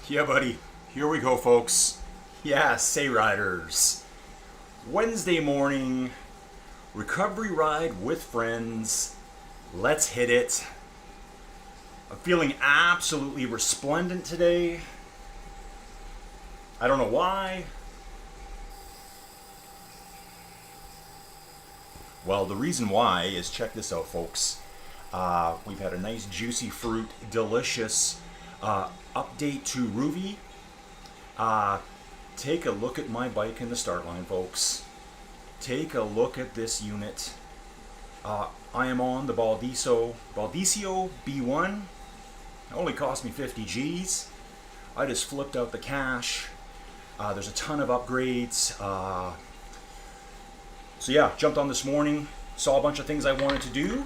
Yeah, buddy. Here we go, folks. Yeah, say riders. Wednesday morning, recovery ride with friends. Let's hit it. I'm feeling absolutely resplendent today. I don't know why. Well, the reason why is check this out, folks. We've had a nice, juicy fruit, delicious update to Rouvy. Take a look at my bike in the start line, folks. Take a look at this unit. I am on the Baldicio B1. It only cost me 50 G's. I just flipped out the cash. There's a ton of upgrades. So yeah, jumped on this morning, saw a bunch of things I wanted to do.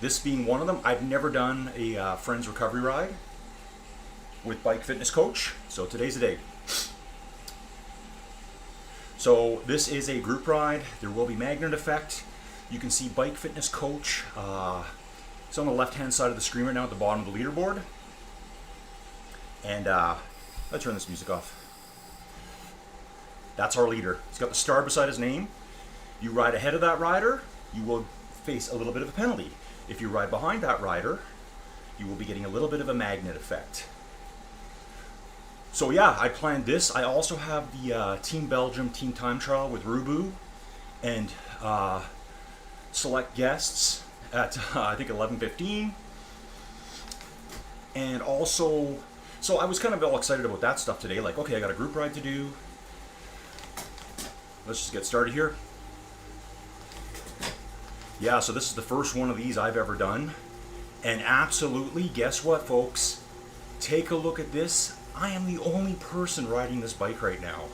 This being one of them. I've never done a friend's recovery ride with Bike Fitness Coach, so today's the day. So this is a group ride. There will be magnet effect. You can see Bike Fitness Coach. It's on the left-hand side of the screen right now at the bottom of the leaderboard. And let's turn this music off. That's our leader. He's got the star beside his name. You ride ahead of that rider, you will face a little bit of a penalty. If you ride behind that rider, you will be getting a little bit of a magnet effect. So yeah, I planned this. I also have the Team Belgium Team Time Trial with Rouvy and select guests at I think 11:15. And also, so I was kind of all excited about that stuff today. Like, okay, I got a group ride to do. Let's just get started here. Yeah, so this is the first one of these I've ever done. And absolutely, guess what, folks? Take a look at this. I am the only person riding this bike right now.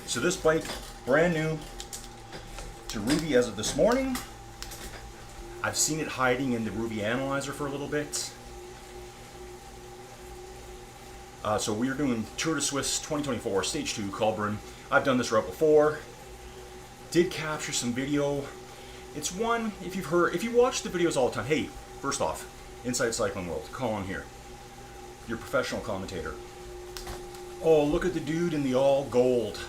So this bike, brand new to Rouvy as of this morning. I've seen it hiding in the Rouvy analyzer for a little bit. So we're doing Tour de Suisse 2024, Stage 2, Colburn. I've done this route before. Did capture some video. It's one, if you watch the videos all the time, hey, first off, Inside Cycling World, call on here. Your professional commentator. Oh, look at the dude in the all gold.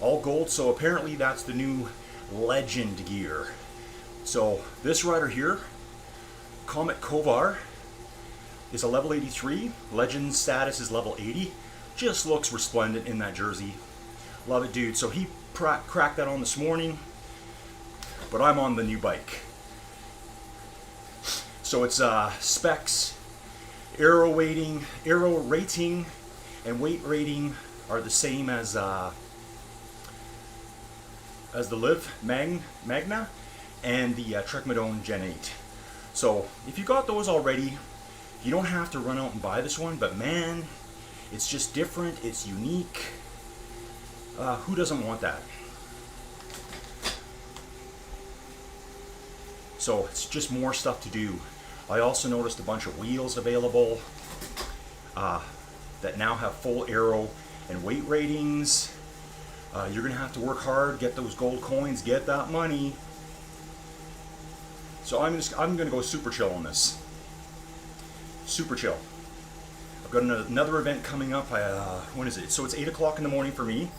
All gold, so apparently that's the new legend gear. So this rider here, Comet Kovar, is a level 83. Legend status is level 80. Just looks resplendent in that jersey. Love it, dude. So he cracked that on this morning, but I'm on the new bike. So it's specs, aero rating, and weight rating are the same as the Liv Magna and the Trek Madone Gen 8. So if you got those already, you don't have to run out and buy this one, but man, it's just different, it's unique. Who doesn't want that? So it's just more stuff to do. I also noticed a bunch of wheels available that now have full aero and weight ratings. You're gonna have to work hard, get those gold coins, get that money. So I'm gonna go super chill on this. Super chill. I've got another event coming up. When is it? So it's 8 o'clock in the morning for me.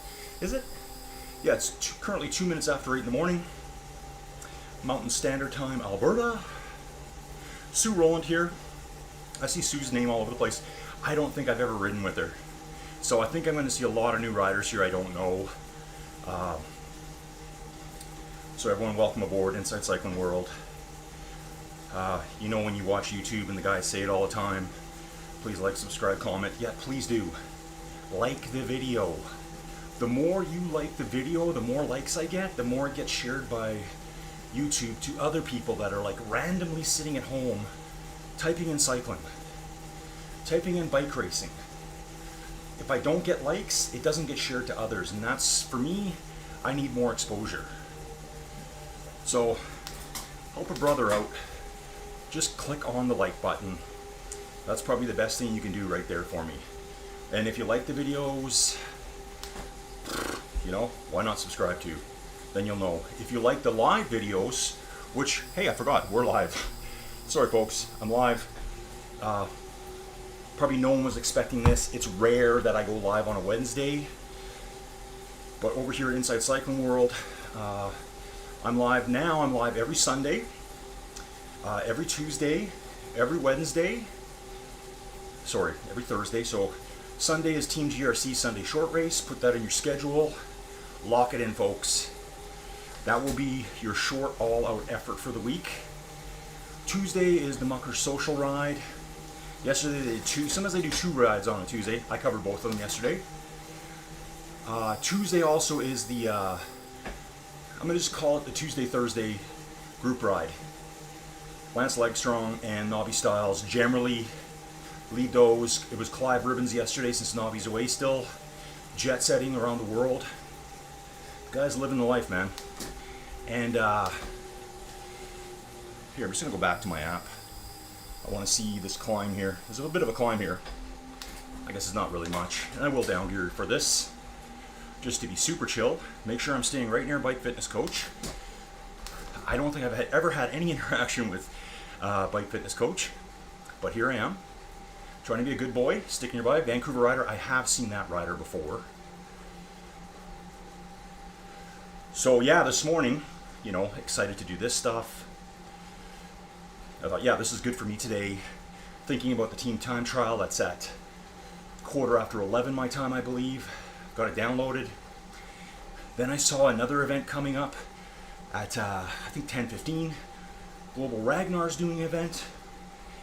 Is it? Yeah, it's currently 2 minutes after 8 in the morning. Mountain Standard Time, Alberta. Sue Rowland here. I see Sue's name all over the place. I don't think I've ever ridden with her. So I think I'm going to see a lot of new riders here I don't know. So everyone, welcome aboard Inside Cycling World. You know when you watch YouTube and the guys say it all the time, please like, subscribe, comment. Yeah, please do. Like the video. The more you like the video, the more likes I get, the more it gets shared by YouTube to other people that are like randomly sitting at home, typing in cycling, typing in bike racing. If I don't get likes, it doesn't get shared to others, and that's, for me, I need more exposure. So, help a brother out. Just click on the like button. That's probably the best thing you can do right there for me. And if you like the videos, you know, why not subscribe too? Then you'll know. If you like the live videos, which, hey, I forgot, we're live. Sorry folks, I'm live. Probably no one was expecting this. It's rare that I go live on a Wednesday. But over here at Inside Cycling World, I'm live now. I'm live every Sunday, every Tuesday, every Wednesday. Sorry, every Thursday. So Sunday is Team GRC Sunday Short Race. Put that in your schedule. Lock it in, folks. That will be your short all-out effort for the week. Tuesday is the Mucker Social Ride. Yesterday they did two. Sometimes they do 2 rides on a Tuesday. I covered both of them yesterday. Tuesday also is the, I'm going to just call it the Tuesday-Thursday group ride. Lance Legstrong and Nobby Styles generally lead those. It was Clive Ribbons yesterday since Nobby's away still. Jet setting around the world. Guys living the life, man. And here, I'm just going to go back to my app. I want to see this climb here. There's a bit of a climb here. I guess it's not really much. And I will down gear for this, just to be super chill. Make sure I'm staying right near Bike Fitness Coach. I don't think I've ever had any interaction with Bike Fitness Coach, but here I am, trying to be a good boy, sticking nearby. Vancouver rider, I have seen that rider before. So yeah, this morning, you know, excited to do this stuff. I thought, yeah, this is good for me today. Thinking about the team time trial, that's at 11:15 my time, I believe. Got it downloaded. Then I saw another event coming up at, I think 10:15. Global Ragnar's doing an event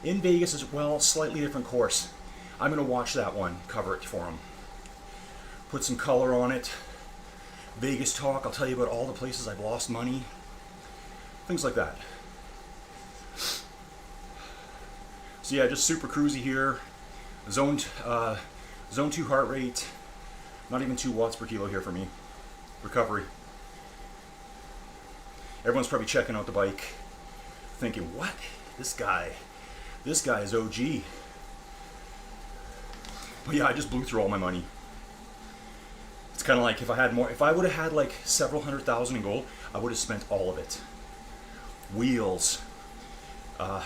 in Vegas as well, slightly different course. I'm going to watch that one, cover it for him. Put some color on it. Vegas talk, I'll tell you about all the places I've lost money. Things like that. So yeah, just super cruisy here. Zone 2 heart rate. Not even 2 watts per kilo here for me. Recovery. Everyone's probably checking out the bike, thinking, what? This guy is OG. But yeah, I just blew through all my money. It's kind of like if I would have had like several $100,000 in gold, I would have spent all of it. Wheels.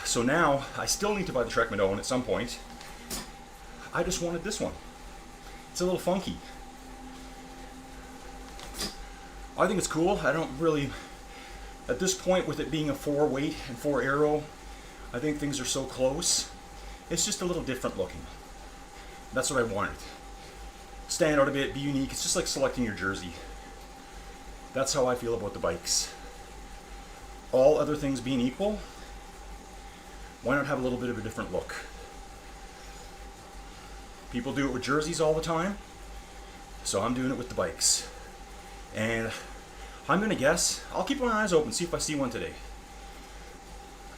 So now, I still need to buy the Trek Madone at some point. I just wanted this one. It's a little funky. I think it's cool. I don't really, at this point with it being a 4 weight and 4 aero, I think things are so close. It's just a little different looking. That's what I wanted. Stand out a bit, be unique. It's just like selecting your jersey. That's how I feel about the bikes. All other things being equal, why not have a little bit of a different look? People do it with jerseys all the time, so I'm doing it with the bikes. And I'm going to guess, I'll keep my eyes open, see if I see one today.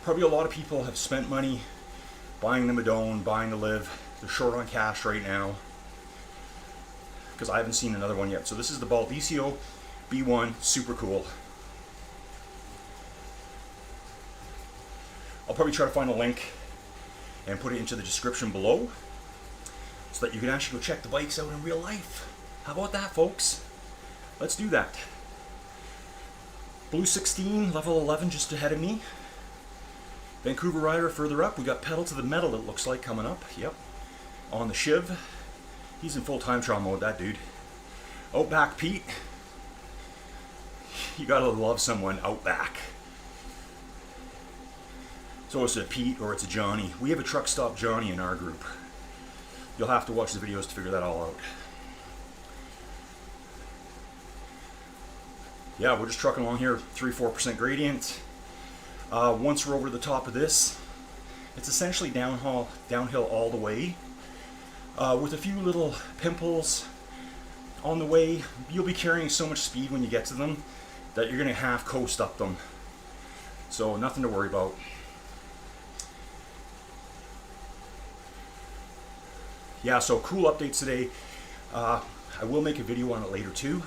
Probably a lot of people have spent money buying the Madone, buying the Live. They're short on cash right now, because I haven't seen another one yet. So this is the Baldisio B1, super cool. I'll probably try to find a link and put it into the description below so that you can actually go check the bikes out in real life. How about that, folks? Let's do that. Blue 16, level 11 just ahead of me. Vancouver rider further up. We got Pedal to the Metal, it looks like, coming up. Yep. On the Shiv. He's in full time trial mode, that dude. Outback Pete. You gotta love someone Outback. So it's a Pete or it's a Johnny. We have a Truck Stop Johnny in our group. You'll have to watch the videos to figure that all out. Yeah, we're just trucking along here, 3-4% gradient. Once we're over the top of this, it's essentially downhill all the way. With a few little pimples on the way. You'll be carrying so much speed when you get to them that you're gonna half coast up them. So nothing to worry about. Yeah, so cool updates today. I will make a video on it later too.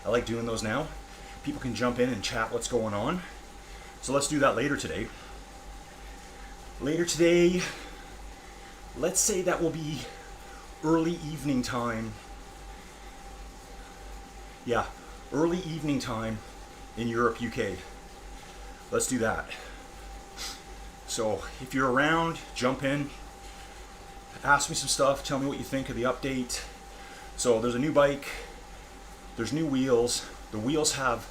I like doing those now. People can jump in and chat what's going on. So let's do that later today. Later today, let's say that will be early evening time. Yeah, early evening time in Europe, UK. Let's do that. So if you're around, jump in. Ask me some stuff, tell me what you think of the update. So there's a new bike, there's new wheels. The wheels have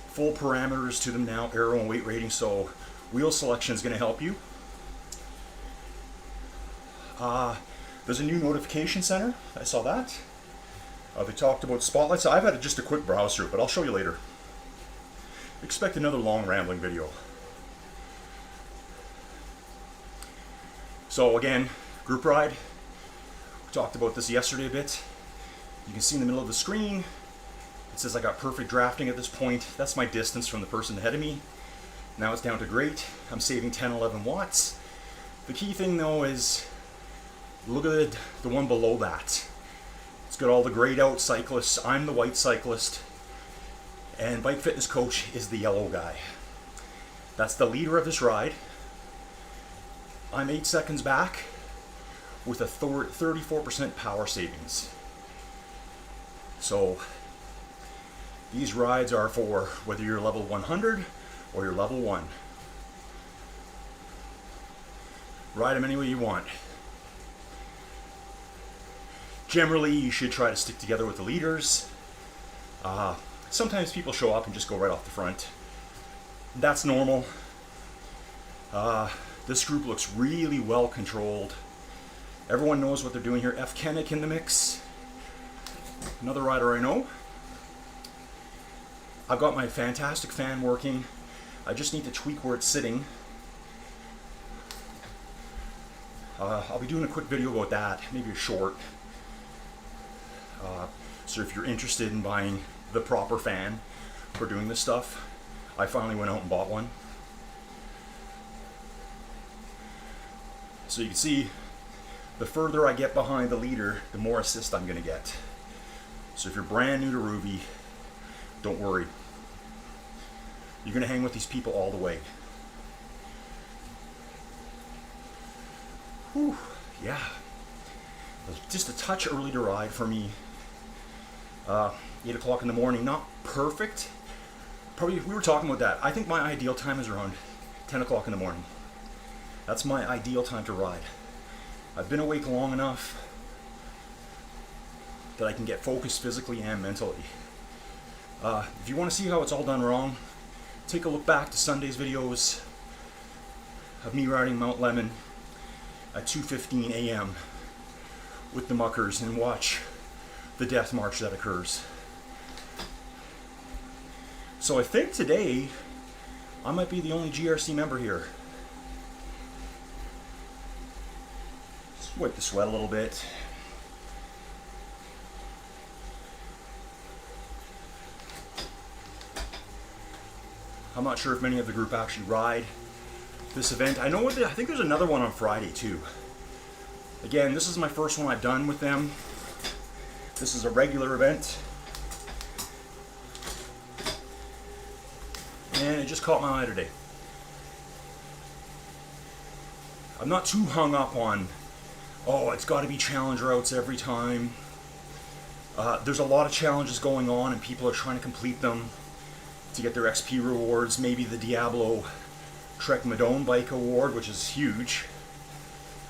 full parameters to them now, aero and weight rating, so wheel selection is going to help you. There's a new notification center, I saw that. They talked about spotlights. I've had just a quick browse through it, but I'll show you later. Expect another long rambling video. So again, group ride. We talked about this yesterday a bit. You can see in the middle of the screen, it says I got perfect drafting at this point. That's my distance from the person ahead of me. Now it's down to great. I'm saving 10, 11 watts. The key thing though is, look at the one below that. It's got all the grayed out cyclists. I'm the white cyclist. And Bike Fitness Coach is the yellow guy. That's the leader of this ride. I'm 8 seconds back with a 34% power savings. So these rides are for whether you're level 100 or you're level 1. Ride them any way you want. Generally, you should try to stick together with the leaders. Sometimes people show up and just go right off the front. That's normal. This group looks really well controlled. Everyone knows what they're doing here. F. Kennick in the mix. Another rider I know. I've got my fantastic fan working. I just need to tweak where it's sitting. I'll be doing a quick video about that, maybe a short. So if you're interested in buying the proper fan for doing this stuff, I finally went out and bought one. So you can see, the further I get behind the leader, the more assist I'm going to get. So if you're brand new to Rouvy, don't worry. You're going to hang with these people all the way. Whew, yeah. It was just a touch early to ride for me. 8 o'clock in the morning, not perfect. Probably, we were talking about that. I think my ideal time is around 10 o'clock in the morning. That's my ideal time to ride. I've been awake long enough that I can get focused physically and mentally. If you want to see how it's all done wrong, take a look back to Sunday's videos of me riding Mount Lemon at 2:15 a.m. with the muckers and watch the death march that occurs. So I think today I might be the only GRC member here. Just wipe the sweat a little bit. I'm not sure if many of the group actually ride this event. I think there's another one on Friday too. Again, this is my first one I've done with them. This is a regular event. And it just caught my eye today. I'm not too hung up on, oh, it's got to be challenge routes every time. There's a lot of challenges going on and people are trying to complete them to get their XP rewards. Maybe the Diablo Trek Madone Bike Award, which is huge,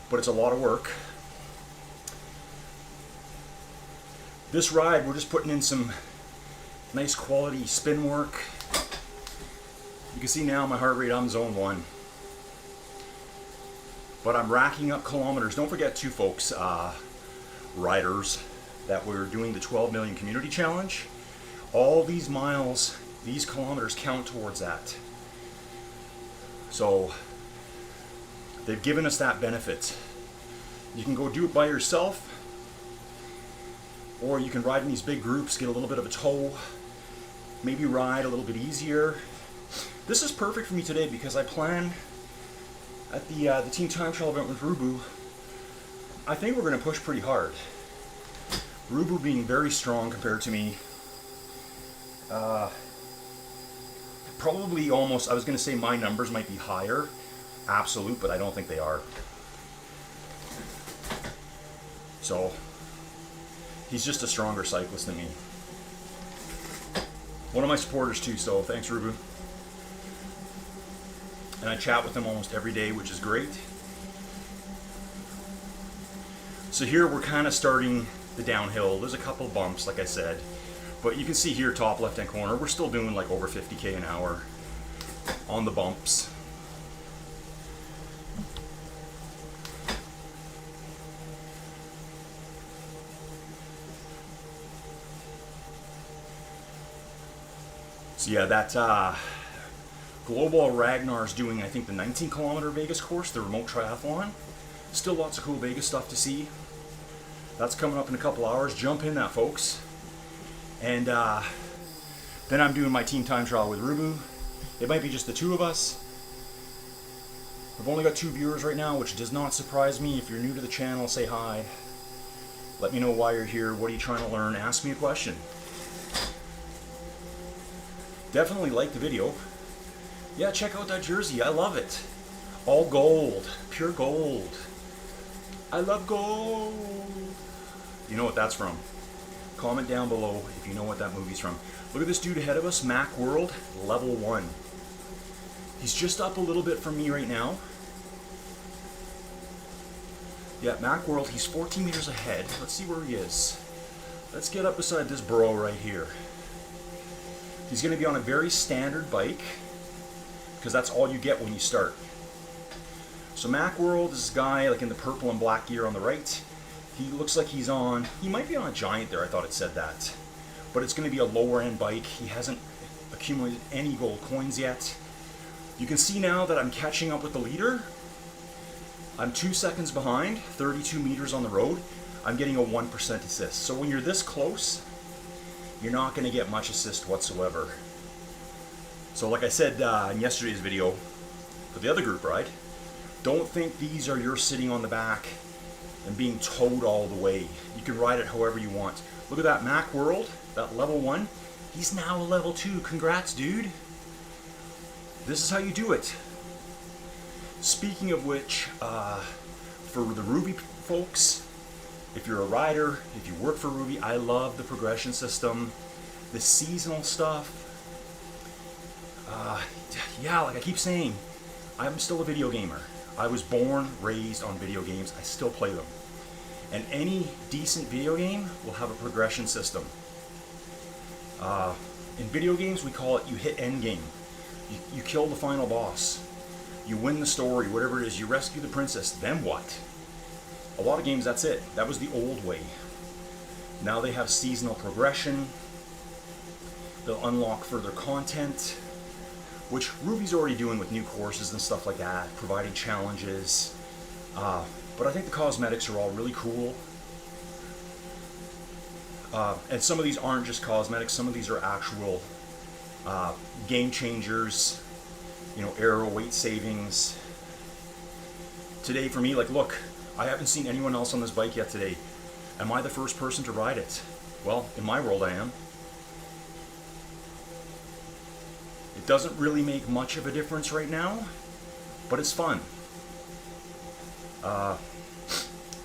but it's a lot of work. This ride, we're just putting in some nice quality spin work. You can see now my heart rate, I'm zone 1. But I'm racking up kilometers. Don't forget too, folks, riders, that we're doing the 12 million community challenge. All these miles, these kilometers count towards that. So they've given us that benefit. You can go do it by yourself, or you can ride in these big groups, get a little bit of a tow, maybe ride a little bit easier. This is perfect for me today because I plan at the Team Time Trial event with Rouvy. I think we're going to push pretty hard. Rouvy being very strong compared to me. Probably almost, I was going to say my numbers might be higher, absolute, but I don't think they are. So, he's just a stronger cyclist than me. One of my supporters too, so thanks Rouvy. And I chat with him almost every day, which is great. So here we're kind of starting the downhill. There's a couple bumps, like I said, but you can see here, top left-hand corner, we're still doing like over 50k an hour on the bumps. So yeah, that Global Ragnar's doing, I think, the 19-kilometer Vegas course, the remote triathlon. Still lots of cool Vegas stuff to see. That's coming up in a couple hours. Jump in that, folks. And then I'm doing my team time trial with Rouvy. It might be just the two of us. I've only got 2 viewers right now, which does not surprise me. If you're new to the channel, say hi. Let me know why you're here. What are you trying to learn? Ask me a question. Definitely like the video. Yeah, check out that jersey. I love it. All gold. Pure gold. I love gold. You know what that's from? Comment down below if you know what that movie's from. Look at this dude ahead of us, Mac World, level 1. He's just up a little bit from me right now. Yeah, Mac World, he's 14 meters ahead. Let's see where he is. Let's get up beside this bro right here. He's going to be on a very standard bike, because that's all you get when you start. So Mac World is this guy like in the purple and black gear on the right. He looks like he might be on a Giant there, I thought it said that. But it's going to be a lower end bike. He hasn't accumulated any gold coins yet. You can see now that I'm catching up with the leader. I'm 2 seconds behind, 32 meters on the road. I'm getting a 1% assist. So when you're this close, you're not going to get much assist whatsoever. So like I said in yesterday's video for the other group ride, don't think these are your sitting on the back and being towed all the way. You can ride it however you want. Look at that Mac World, that level 1. He's now a level 2. Congrats, dude. This is how you do it. Speaking of which, for the Rouvy folks, if you're a rider, if you work for Rouvy, I love the progression system, the seasonal stuff. Yeah, like I keep saying, I'm still a video gamer. I was born, raised on video games. I still play them. And any decent video game will have a progression system. In video games, we call it you hit end game. You kill the final boss. You win the story, whatever it is. You rescue the princess. Then what? A lot of games, that's it. That was the old way. Now they have seasonal progression. They'll unlock further content, which Rouvy's already doing with new courses and stuff like that, providing challenges. But I think the cosmetics are all really cool. And some of these aren't just cosmetics, some of these are actual game changers, you know, aero weight savings. Today for me, like, look, I haven't seen anyone else on this bike yet today. Am I the first person to ride it? Well, in my world I am. It doesn't really make much of a difference right now, but it's fun.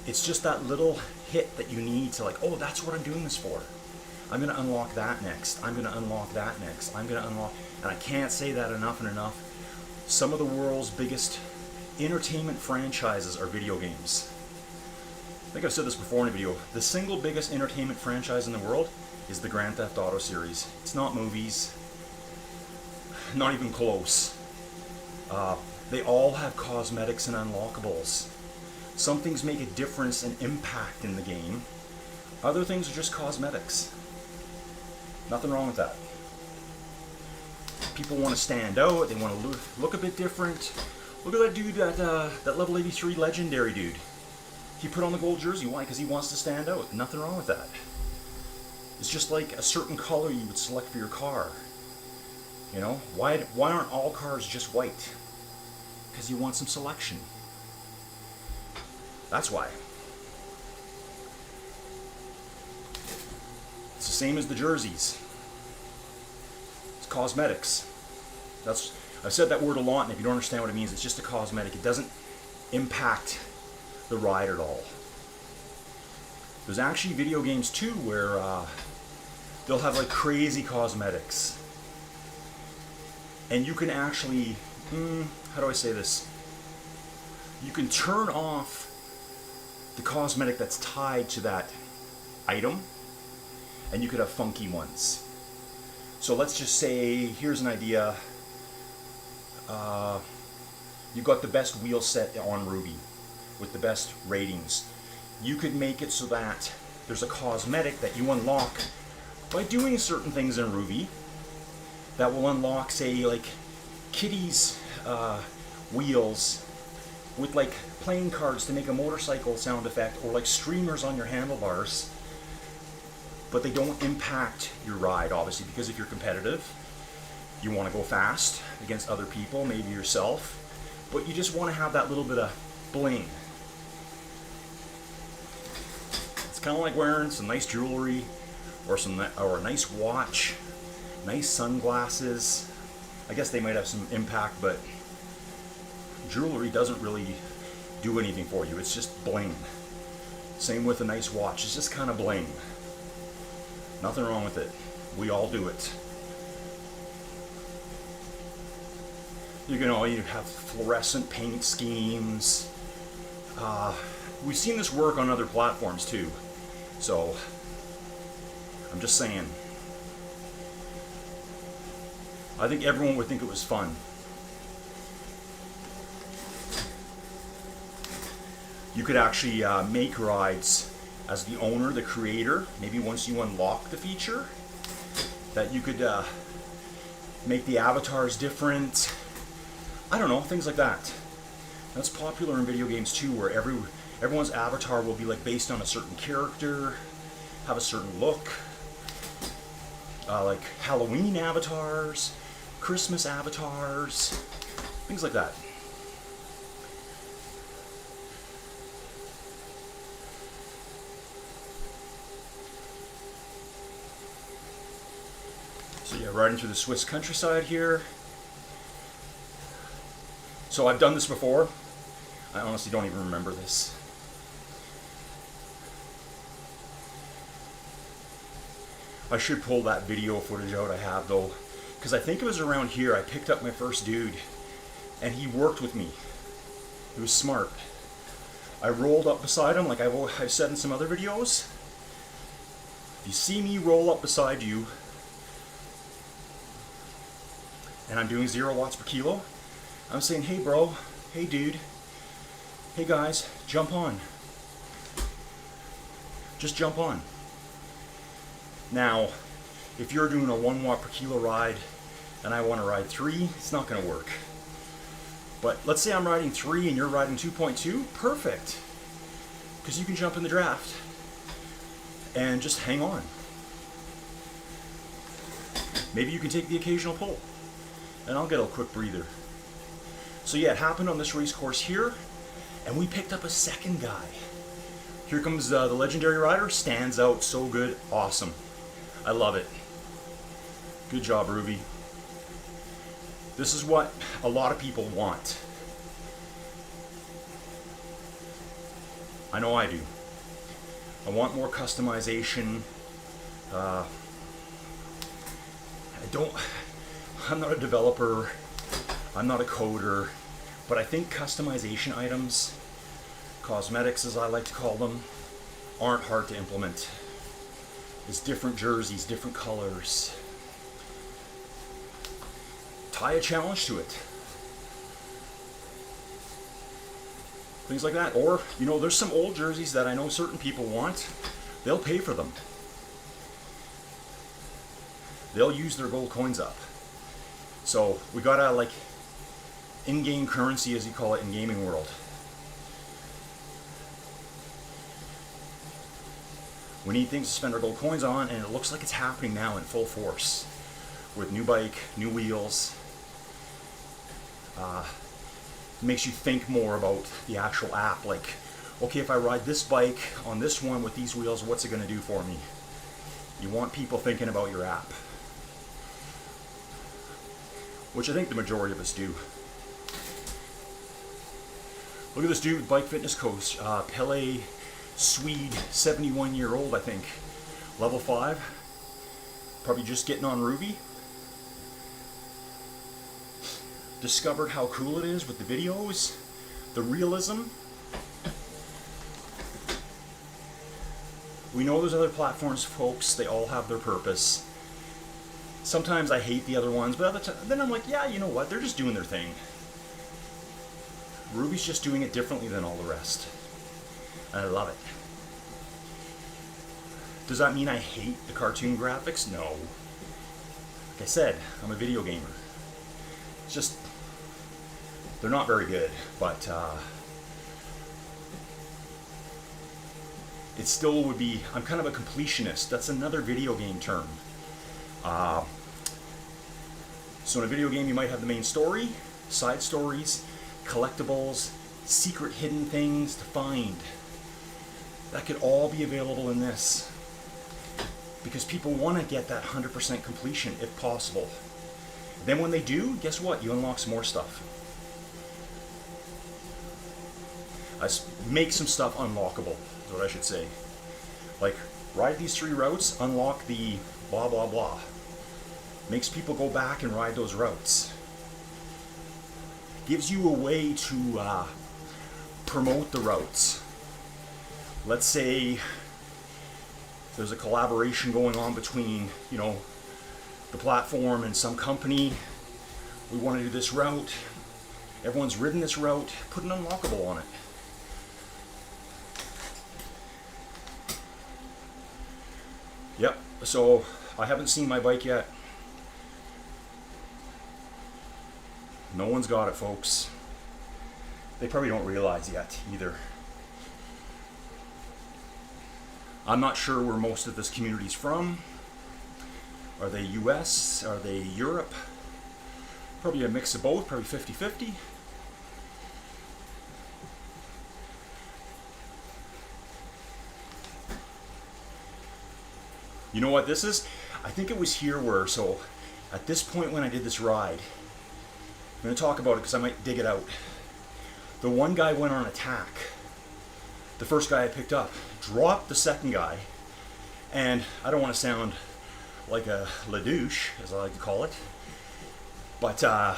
It's just that little hit that you need to, like, oh, that's what I'm doing this for. I'm going to unlock that next. I'm going to unlock that next. I'm going to unlock, and I can't say that enough and enough. Some of the world's biggest entertainment franchises are video games. I think I've said this before in a video. The single biggest entertainment franchise in the world is the Grand Theft Auto series. It's not movies. Not even close. They all have cosmetics and unlockables. Some things make a difference and impact in the game. Other things are just cosmetics. Nothing wrong with that. People want to stand out. They want to look a bit different. Look at that dude, that level 83 legendary dude. He put on the gold jersey. Why? Because he wants to stand out. Nothing wrong with that. It's just like a certain color you would select for your car. You know, why aren't all cars just white? Because you want some selection. That's why. It's the same as the jerseys. It's cosmetics. I've said that word a lot, and if you don't understand what it means, it's just a cosmetic. It doesn't impact the ride at all. There's actually video games too where they'll have like crazy cosmetics. And you can actually, how do I say this? You can turn off cosmetic that's tied to that item, and you could have funky ones. So let's just say, here's an idea. You've got the best wheel set on Rouvy with the best ratings. You could make it so that there's a cosmetic that you unlock by doing certain things in Rouvy that will unlock, say, like Kitty's wheels with like playing cards to make a motorcycle sound effect, or like streamers on your handlebars, but they don't impact your ride, obviously, because if you're competitive, you want to go fast against other people, maybe yourself, but you just want to have that little bit of bling. It's kind of like wearing some nice jewelry, or a nice watch, nice sunglasses. I guess they might have some impact, but jewelry doesn't really do anything for you. It's just bling. Same with a nice watch. It's just kind of bling. Nothing wrong with it. We all do it. You can all have fluorescent paint schemes. We've seen this work on other platforms too. So I'm just saying. I think everyone would think it was fun. You could actually make rides as the owner, the creator. Maybe once you unlock the feature, that you could make the avatars different. I don't know, things like that. That's popular in video games too, where everyone's avatar will be like based on a certain character, have a certain look. Like Halloween avatars, Christmas avatars, things like that. So yeah, riding through the Swiss countryside here. So I've done this before. I honestly don't even remember this. I should pull that video footage out I have though, because I think it was around here I picked up my first dude, and he worked with me. He was smart. I rolled up beside him like I've said in some other videos. If you see me roll up beside you, and I'm doing 0 watts per kilo, I'm saying, hey bro, hey dude, hey guys, jump on. Just jump on. Now, if you're doing a 1 watt per kilo ride and I want to ride 3, it's not going to work. But let's say I'm riding 3 and you're riding 2.2, perfect. Because you can jump in the draft and just hang on. Maybe you can take the occasional pull, and I'll get a quick breather. So yeah, it happened on this race course here, and we picked up a second guy. Here comes the legendary rider, stands out so good, awesome. I love it. Good job, Rouvy. This is what a lot of people want. I know I do. I want more customization. I'm not a developer, I'm not a coder, but I think customization items, cosmetics as I like to call them, aren't hard to implement. It's different jerseys, different colors. Tie a challenge to it. Things like that. Or, there's some old jerseys that I know certain people want. They'll pay for them. They'll use their gold coins up. So we gotta in-game currency, as you call it in gaming world. We need things to spend our gold coins on, and it looks like it's happening now in full force with new bike, new wheels. Makes you think more about the actual app. Like, okay, if I ride this bike on this one with these wheels, what's it going to do for me? You want people thinking about your app, which I think the majority of us do. Look at this dude, bike fitness coach, Pele Swede, 71-year-old, I think, level 5, probably just getting on Rouvy. Discovered how cool it is with the videos, the realism. We know there's other platforms, folks. They all have their purpose. Sometimes I hate the other ones, but then I'm like, yeah, you know what? They're just doing their thing. Rouvy's just doing it differently than all the rest. And I love it. Does that mean I hate the cartoon graphics? No. Like I said, I'm a video gamer. It's just, they're not very good, but it still would be, I'm kind of a completionist. That's another video game term. So in a video game you might have the main story, side stories, collectibles, secret hidden things to find. That could all be available in this. Because people want to get that 100% completion if possible. Then when they do, guess what? You unlock some more stuff. Make some stuff unlockable, is what I should say. Like, ride these 3 routes, unlock the blah blah blah. Makes people go back and ride those routes. Gives you a way to promote the routes. Let's say there's a collaboration going on between, you know, the platform and some company. We want to do this route. Everyone's ridden this route. Put an unlockable on it. Yep, so I haven't seen my bike yet. No one's got it, folks. They probably don't realize yet either. I'm not sure where most of this community's from. Are they US? Are they Europe? Probably a mix of both, probably 50-50. You know what this is? I think it was here where, so at this point when I did this ride, I'm going to talk about it because I might dig it out. The one guy went on attack. The first guy I picked up dropped the second guy, and I don't want to sound like a ladouche, as I like to call it, but I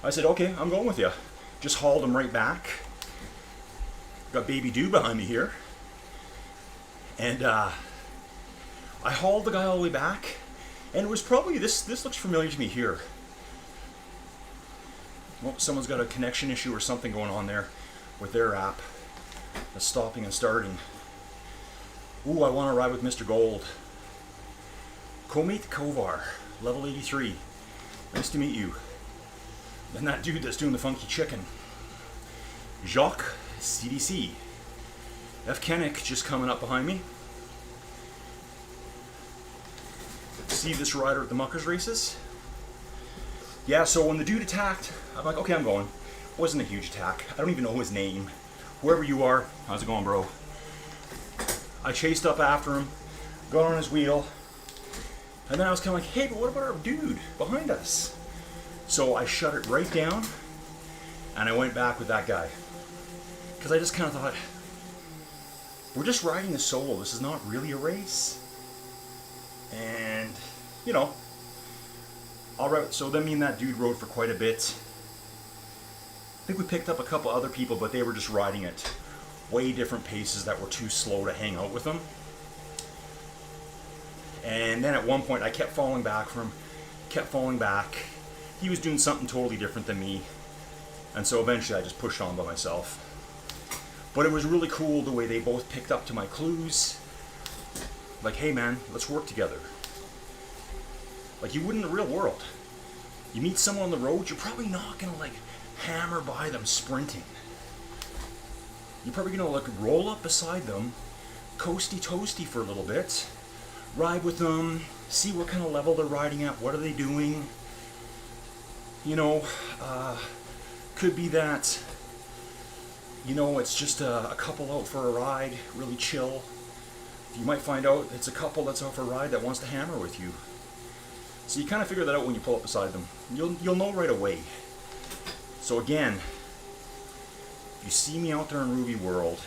said, okay, I'm going with you. Just hauled him right back. Got Baby Doo behind me here, and I hauled the guy all the way back, and it was probably, this looks familiar to me here. Well, someone's got a connection issue or something going on there with their app. The stopping and starting. Ooh, I want to ride with Mr. Gold. Komate Kovar, level 83. Nice to meet you. And that dude that's doing the funky chicken. Jacques, CDC. F. Kennick just coming up behind me. See this rider at the Muckers races? Yeah, so when the dude attacked, I'm like, okay, I'm going. Wasn't a huge attack. I don't even know his name. Whoever you are, how's it going, bro? I chased up after him, got on his wheel, and then I was kind of like, hey, but what about our dude behind us? So I shut it right down, and I went back with that guy. Because I just kind of thought, we're just riding a solo. This is not really a race. And, you know, so that mean that dude rode for quite a bit. I think we picked up a couple other people, but they were just riding at way different paces that were too slow to hang out with them. And then at one point I kept falling back from him, kept falling back. He was doing something totally different than me. And so eventually I just pushed on by myself. But it was really cool the way they both picked up to my clues. Like, hey man, let's work together. Like you would in the real world. You meet someone on the road, you're probably not gonna like hammer by them sprinting. You're probably gonna like roll up beside them, coasty toasty for a little bit, ride with them, see what kind of level they're riding at, what are they doing. You know, could be that, you know, it's just a couple out for a ride, really chill. You might find out it's a couple that's out for a ride that wants to hammer with you. So you kind of figure that out when you pull up beside them. You'll know right away. So again, if you see me out there in Rouvy World,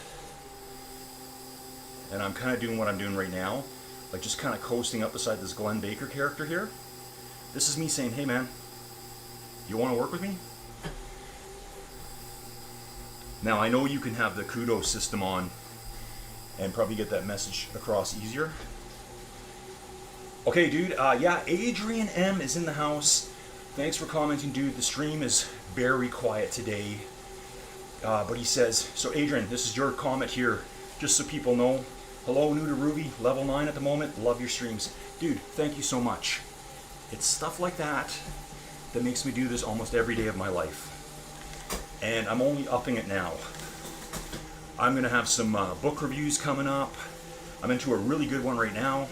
and I'm kind of doing what I'm doing right now, like just kind of coasting up beside this Glenn Baker character here, this is me saying, hey man, you want to work with me? Now I know you can have the kudos system on, and probably get that message across easier. Okay, dude, yeah, Adrian M is in the house. Thanks for commenting, dude. The stream is very quiet today. But he says, so Adrian, this is your comment here, just so people know. Hello, new to Rouvy, level 9 at the moment, love your streams. Dude, thank you so much. It's stuff like that that makes me do this almost every day of my life. And I'm only upping it now. I'm gonna have some book reviews coming up. I'm into a really good one right now.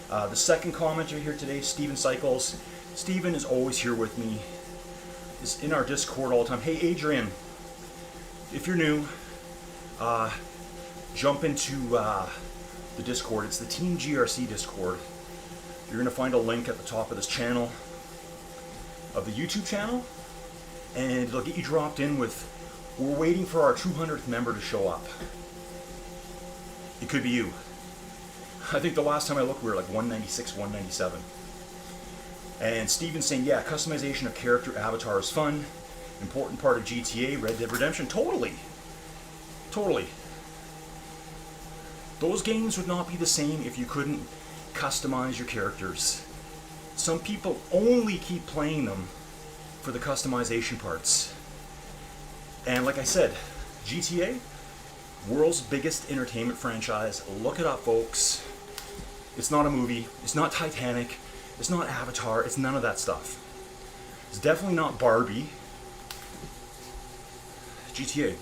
The second commenter here today, Steven Cycles. Steven is always here with me. Is in our Discord all the time. Hey Adrian, if you're new, jump into the Discord. It's the Team GRC Discord. You're gonna find a link at the top of this channel, of the YouTube channel, and it'll get you dropped in with, we're waiting for our 200th member to show up. It could be you. I think the last time I looked we were like 196, 197. And Steven's saying, yeah, customization of character avatar is fun. Important part of GTA, Red Dead Redemption. Totally. Totally. Those games would not be the same if you couldn't customize your characters. Some people only keep playing them for the customization parts. And like I said, GTA, world's biggest entertainment franchise. Look it up, folks. It's not a movie. It's not Titanic. It's not Avatar. It's none of that stuff. It's definitely not Barbie. GTA,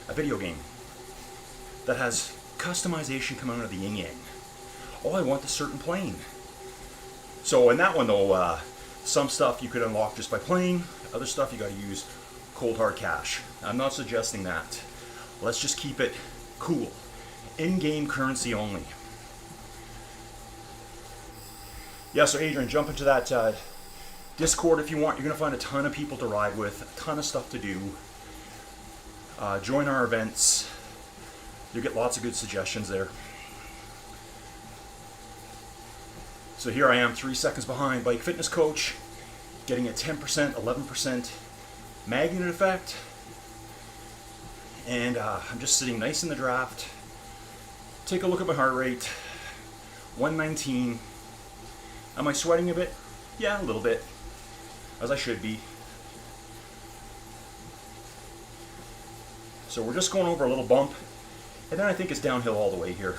a video game that has customization coming out of the yin-yang. Oh, I want the certain plane. So in that one though, some stuff you could unlock just by playing, other stuff you gotta use cold hard cash. I'm not suggesting that. Let's just keep it cool. In-game currency only. Yeah, so Adrian, jump into that Discord if you want. You're gonna find a ton of people to ride with, a ton of stuff to do. Join our events. You'll get lots of good suggestions there. So here I am, 3 seconds behind Bike Fitness Coach, getting a 10%, 11% magnet effect. And I'm just sitting nice in the draft. Take a look at my heart rate, 119. Am I sweating a bit? Yeah, a little bit, as I should be. So we're just going over a little bump, and then I think it's downhill all the way here.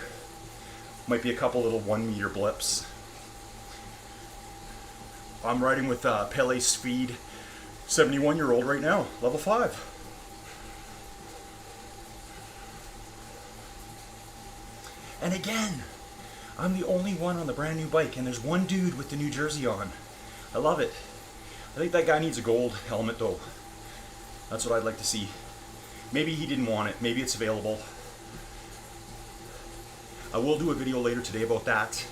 Might be a couple little 1 meter blips. I'm riding with Pele Speed, 71-year-old right now, level 5. And again, I'm the only one on the brand new bike, and there's one dude with the New Jersey on. I love it. I think that guy needs a gold helmet though. That's what I'd like to see. Maybe he didn't want it, maybe it's available. I will do a video later today about that.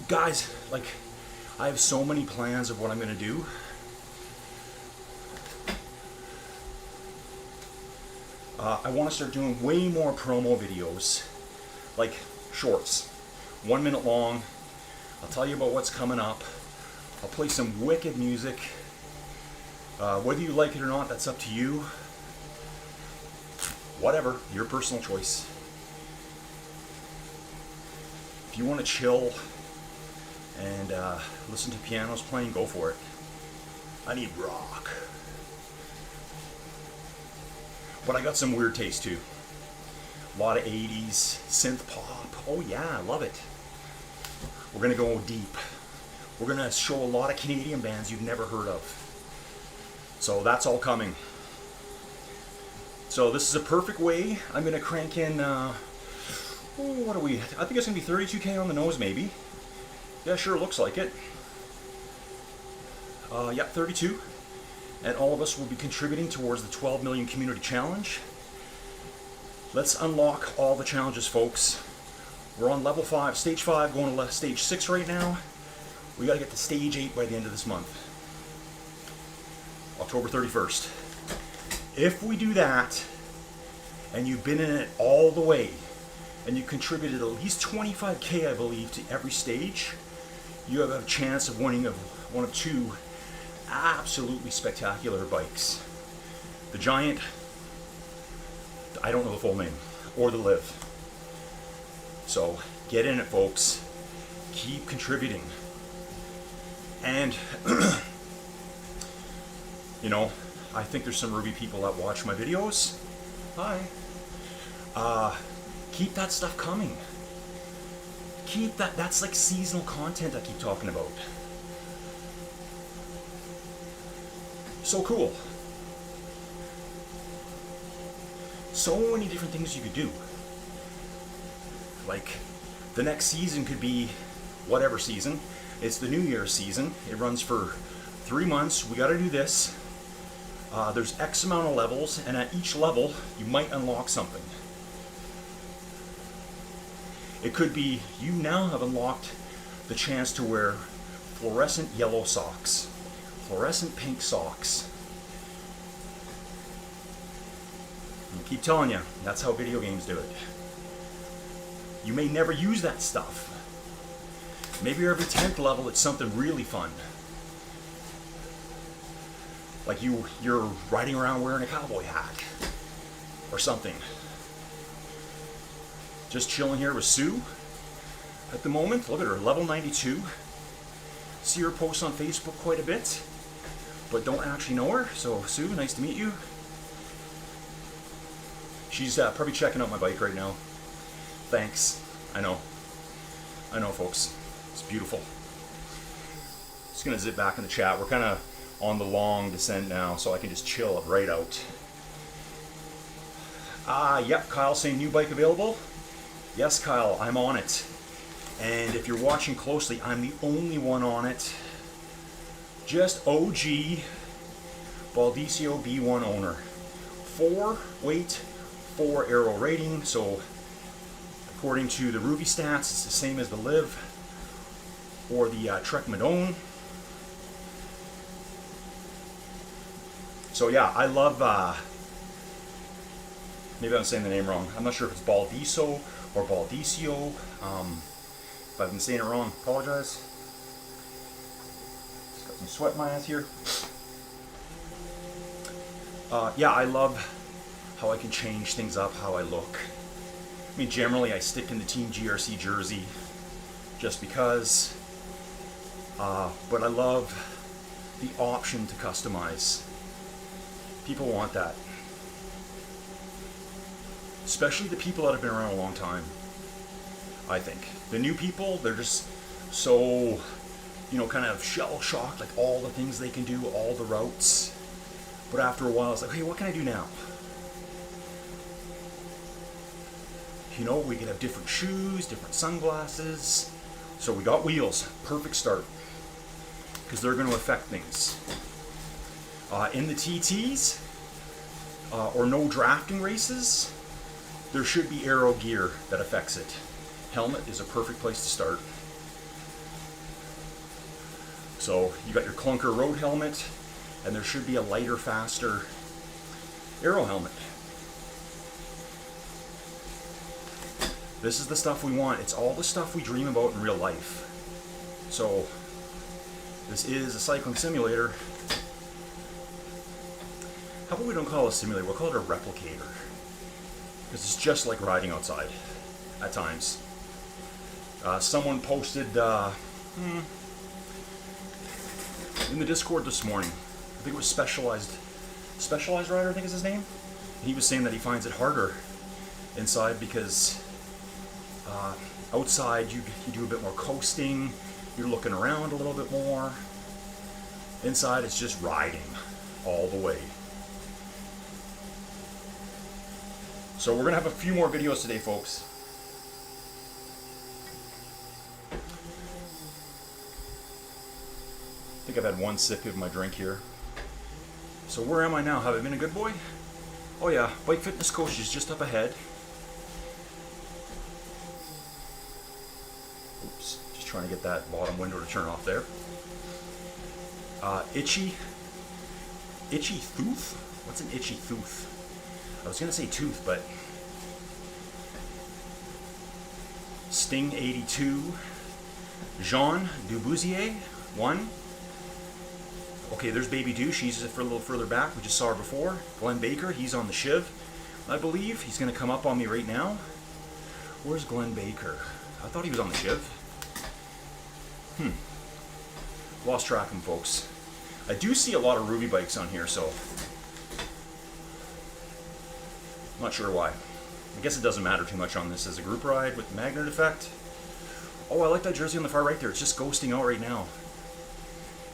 Guys, like, I have so many plans of what I'm gonna do. I wanna start doing way more promo videos, like shorts, 1 minute long. I'll tell you about what's coming up. I'll play some wicked music. Whether you like it or not, that's up to you. Whatever, your personal choice. If you want to chill and listen to pianos playing, go for it. I need rock. But I got some weird taste too. A lot of 80s, synth pop. Oh yeah, I love it. We're gonna go deep. We're gonna show a lot of Canadian bands you've never heard of. So that's all coming. So this is a perfect way. I'm gonna crank in, what are we? I think it's gonna be 32K on the nose maybe. Yeah, sure, looks like it. Yeah, 32. And all of us will be contributing towards the 12 million community challenge. Let's unlock all the challenges, folks. We're on level 5, stage 5, going to stage 6 right now. We gotta get to stage 8 by the end of this month. October 31st. If we do that, and you've been in it all the way, and you contributed at least 25K, I believe, to every stage, you have a chance of winning one of 2 absolutely spectacular bikes. The Giant, I don't know the full name, or the Liv. So get in it, folks. Keep contributing. And, you know, I think there's some Rouvy people that watch my videos. Hi. Keep that stuff coming. Keep that. That's like seasonal content I keep talking about. So cool. So many different things you could do. Like, the next season could be whatever season. It's the New Year's season. It runs for 3 months. We got to do this. There's X amount of levels, and at each level, you might unlock something. It could be you now have unlocked the chance to wear fluorescent yellow socks, fluorescent pink socks. I keep telling you, that's how video games do it. You may never use that stuff. Maybe every 10th level it's something really fun. Like you're riding around wearing a cowboy hat or something. Just chilling here with Sue at the moment. Look at her, level 92. See her posts on Facebook quite a bit, but don't actually know her. So Sue, nice to meet you. She's probably checking out my bike right now. Thanks. I know, folks. It's beautiful. Just gonna zip back in the chat. We're kind of on the long descent now, so I can just chill right out. Yep, Kyle saying new bike available. Yes, Kyle, I'm on it. And if you're watching closely, I'm the only one on it. Just OG Baldicio B1 owner. 4 weight, 4 aero rating. So according to the Rouvy stats, it's the same as the Liv or the Trek Madone. So yeah, I love, maybe I'm saying the name wrong. I'm not sure if it's Baldiso or Baldicio. If I've been saying it wrong, apologize. Just got some sweat in my hands here. Yeah, I love how I can change things up, how I look. I mean, generally I stick in the Team GRC jersey just because, but I love the option to customize. People want that. Especially the people that have been around a long time, I think. The new people, they're just so, you know, kind of shell-shocked, like all the things they can do, all the routes. But after a while, it's like, hey, what can I do now? You know, we can have different shoes, different sunglasses. So we got wheels, perfect start. Because they're going to affect things. In the TTs, or no drafting races, there should be aero gear that affects it. Helmet is a perfect place to start. So you got your clunker road helmet, and there should be a lighter, faster aero helmet. This is the stuff we want. It's all the stuff we dream about in real life. So this is a cycling simulator. How about we don't call it a simulator, we'll call it a replicator. Because it's just like riding outside at times. Someone posted in the Discord this morning, I think it was Specialized Rider, I think is his name. He was saying that he finds it harder inside because outside you do a bit more coasting, you're looking around a little bit more. Inside it's just riding all the way. So we're going to have a few more videos today, folks. I think I've had one sip of my drink here. So where am I now? Have I been a good boy? Oh yeah, Bike Fitness Coach is just up ahead. Oops, just trying to get that bottom window to turn off there. Itchy Tooth? What's an itchy tooth? I was going to say tooth, but Sting 82, Jean Dubusier 1. Okay, there's Baby Doo. She's a little further back. We just saw her before. Glenn Baker, he's on the Shiv, I believe. He's going to come up on me right now. Where's Glenn Baker? I thought he was on the Shiv. Lost track of him, folks. I do see a lot of Rouvy bikes on here, so I'm not sure why. I guess it doesn't matter too much on this as a group ride with the magnet effect. Oh, I like that jersey on the far right there. It's just ghosting out right now.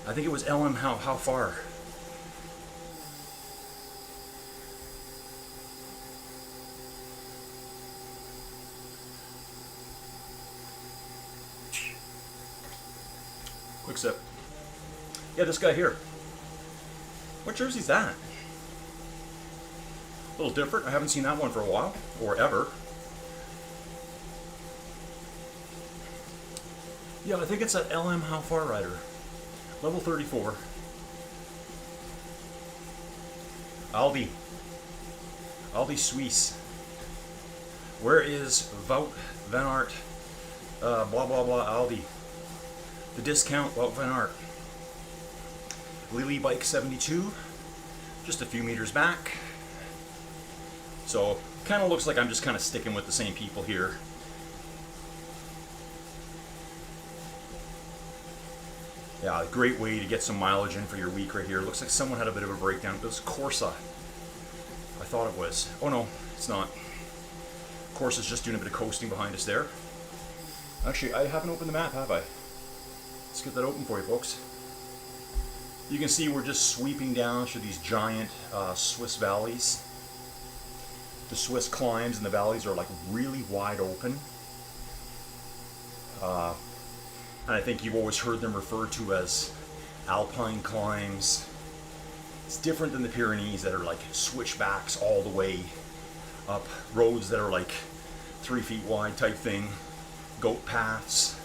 I think it was LM how far? Quick sip. Yeah, this guy here. What jersey's that? A little different. I haven't seen that one for a while, or ever. Yeah, I think it's that LM How Far Rider. Level 34. Aldi Suisse. Where is Wout van Aert? Blah blah blah Aldi. The discount Wout van Aert. Lily Bike 72. Just a few meters back. So, kind of looks like I'm just kind of sticking with the same people here. Yeah, a great way to get some mileage in for your week right here. Looks like someone had a bit of a breakdown. It was Corsa. I thought it was. Oh no, it's not. Corsa's just doing a bit of coasting behind us there. Actually, I haven't opened the map, have I? Let's get that open for you, folks. You can see we're just sweeping down through these giant Swiss valleys. The Swiss climbs and the valleys are like really wide open. And I think you've always heard them referred to as alpine climbs. It's different than the Pyrenees that are like switchbacks all the way up, roads that are like 3 feet wide type thing, goat paths.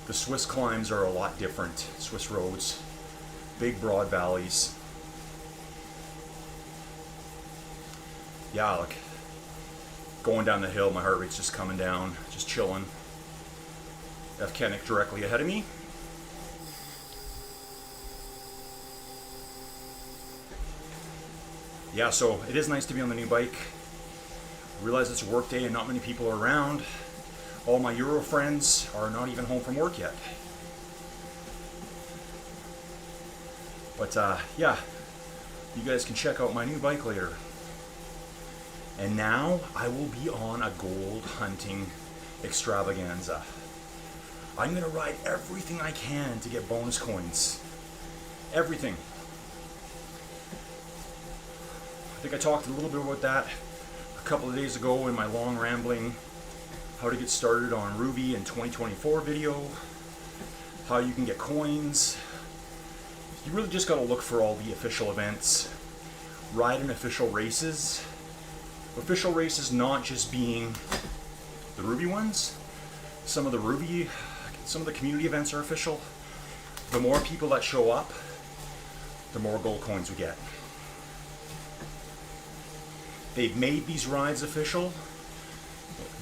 The Swiss climbs are a lot different. Swiss roads, big broad valleys. Yeah, like going down the hill, my heart rate's just coming down, just chilling. F. Kennick directly ahead of me. Yeah, so it is nice to be on the new bike. I realize it's a work day and not many people are around. All my Euro friends are not even home from work yet. But yeah, you guys can check out my new bike later. And now I will be on a gold hunting extravaganza. I'm going to ride everything I can to get bonus coins. Everything. I think I talked a little bit about that a couple of days ago in my long rambling how to get started on Rouvy in 2024 video. How you can get coins. You really just got to look for all the official events. Ride in official races. Official races not just being the Rouvy ones. Some of the community events are official. The more people that show up, the more gold coins we get. They've made these rides official,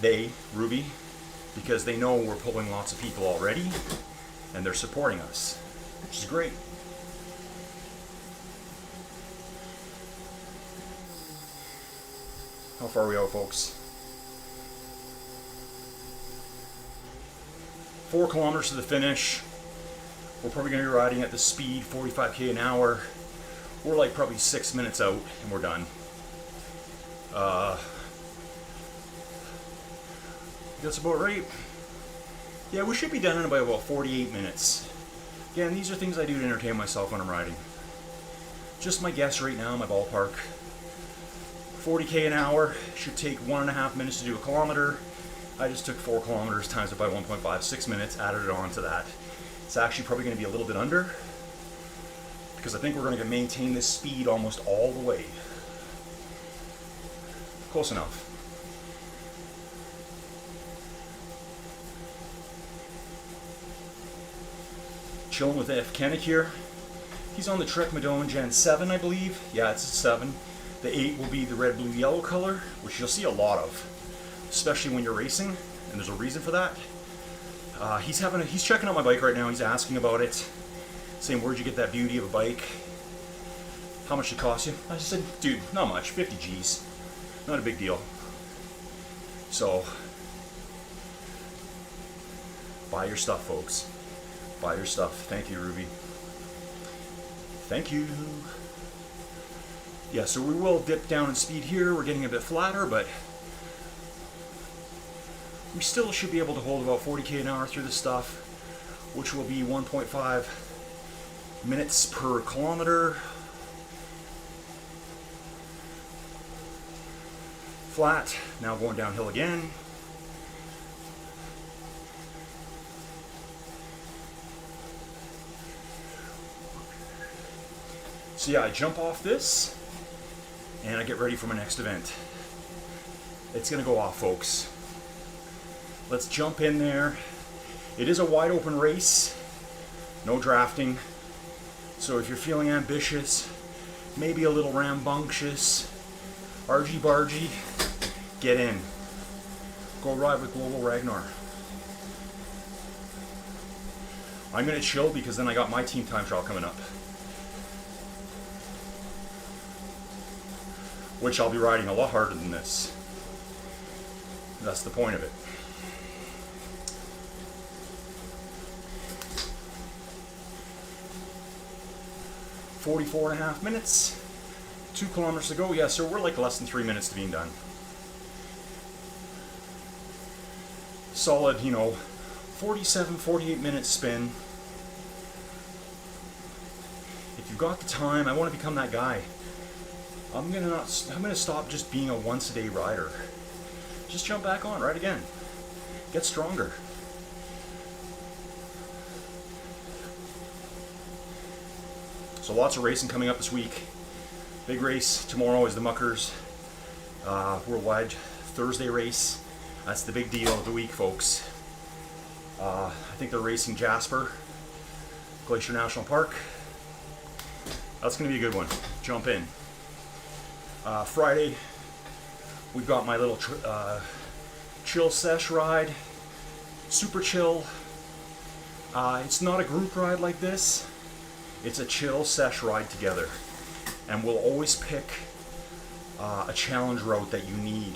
Rouvy, because they know we're pulling lots of people already, and they're supporting us, which is great. How far are we out, folks? 4 kilometers to the finish. We're probably going to be riding at the speed 45k an hour. We're like probably 6 minutes out and we're done. That's about right. Yeah, we should be done in about 48 minutes. Again, these are things I do to entertain myself when I'm riding. Just my guess right now, my ballpark. 40k an hour should take 1.5 minutes to do a kilometer. I just took 4 kilometers, times it by 1.5, 6 minutes, added it on to that. It's actually probably going to be a little bit under, because I think we're going to maintain this speed almost all the way. Close enough. Chilling with F. Kennick here. He's on the Trek Madone Gen 7, I believe. Yeah, it's a 7. The 8 will be the red, blue, yellow color, which you'll see a lot of, especially when you're racing, and there's a reason for that. He's checking out my bike right now. He's asking about it, saying, "Where'd you get that beauty of a bike? How much did it cost you?" I said, "Dude, not much, 50 G's, not a big deal." So Buy your stuff, folks. Buy your stuff. Thank you, Rouvy. Thank you. Yeah, so we will dip down in speed here. We're getting a bit flatter, but we still should be able to hold about 40k an hour through this stuff, which will be 1.5 minutes per kilometer. Flat, now going downhill again. So yeah, I jump off this and I get ready for my next event. It's gonna go off, folks. Let's jump in there. It is a wide open race, no drafting. So if you're feeling ambitious, maybe a little rambunctious, argy-bargy, get in. Go ride with Global Ragnar. I'm gonna chill because then I got my team time trial coming up, which I'll be riding a lot harder than this. That's the point of it. .44.5 minutes, 2 kilometers to go. Yeah, so we're like less than 3 minutes to being done. Solid, you know, 47, 48 minute spin. If you've got the time, I want to become that guy. I'm gonna stop just being a once a day rider. Just jump back on, ride again. Get stronger. So lots of racing coming up this week. Big race tomorrow is the Muckers Worldwide Thursday race. That's the big deal of the week, folks. I think they're racing Jasper, Glacier National Park. That's going to be a good one. Jump in. Friday, we've got my little chill sesh ride. Super chill. It's not a group ride like this. It's a chill sesh ride together. And we'll always pick a challenge route that you need.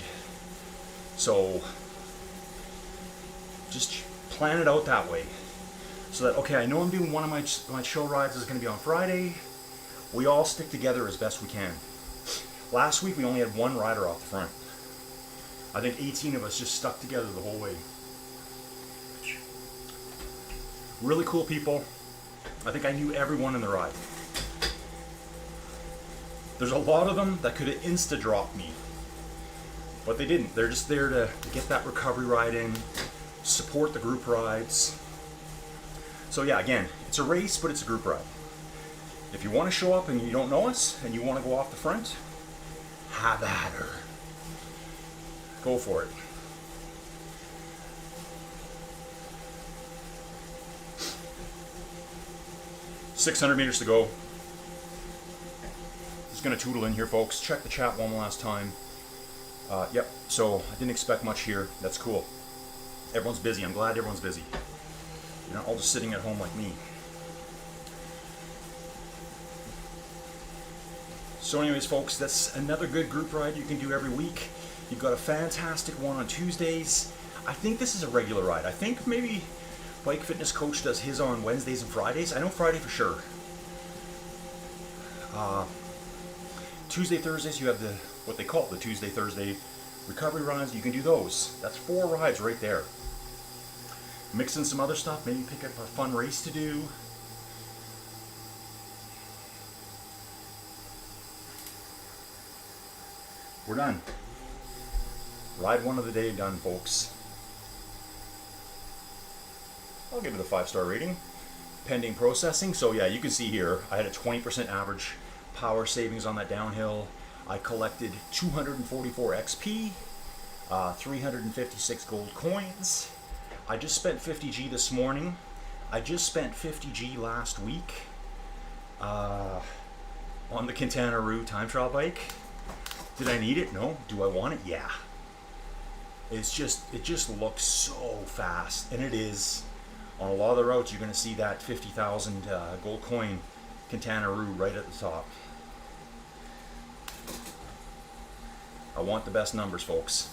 So just plan it out that way. So that, okay, I know I'm doing one of my chill rides is going to be on Friday. We all stick together as best we can. Last week we only had one rider off the front. I think 18 of us just stuck together the whole way. Really cool people. I think I knew everyone in the ride. There's a lot of them that could have insta-dropped me, but they didn't. They're just there to get that recovery ride in, support the group rides. So yeah, again, it's a race, but it's a group ride. If you want to show up and you don't know us, and you want to go off the front, have at her. Go for it. .600 meters to go. Just gonna tootle in here, folks. Check the chat one last time. Yep, so I didn't expect much here. That's cool. Everyone's busy. I'm glad everyone's busy. You're not all just sitting at home like me. So anyways, folks, that's another good group ride you can do every week. You've got a fantastic one on Tuesdays. I think this is a regular ride. I think maybe Bike Fitness Coach does his on Wednesdays and Fridays. I know Friday for sure. Tuesday, Thursdays, you have what they call the Tuesday, Thursday recovery runs. You can do those. That's 4 rides right there. Mix in some other stuff. Maybe pick up a fun race to do. We're done. Ride one of the day done, folks. I'll give it a 5-star rating. Pending processing. So yeah, you can see here, I had a 20% average power savings on that downhill. I collected 244 XP, 356 gold coins. I just spent 50G this morning. I just spent 50G last week on the Quintana Roo time trial bike. Did I need it? No. Do I want it? Yeah. It just looks so fast, and it is. On a lot of the routes, you're going to see that 50,000 gold coin Quintana Roo right at the top. I want the best numbers, folks.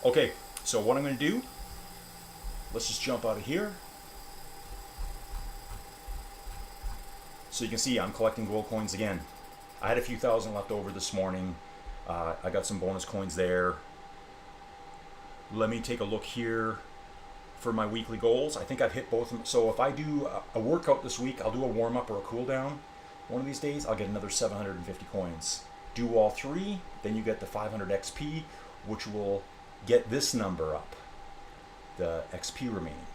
Okay, so what I'm going to do, let's just jump out of here. So you can see I'm collecting gold coins again. I had a few thousand left over this morning. I got some bonus coins there. Let me take a look here for my weekly goals. I think I've hit both of them. So if I do a workout this week, I'll do a warm-up or a cool down. One of these days, I'll get another 750 coins. Do all three, then you get the 500 XP, which will get this number up, the XP remaining.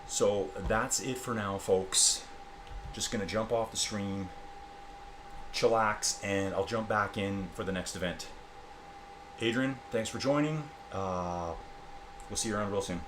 So that's it for now, folks. Just gonna jump off the stream, chillax, and I'll jump back in for the next event. Adrian, thanks for joining. We'll see you around real soon.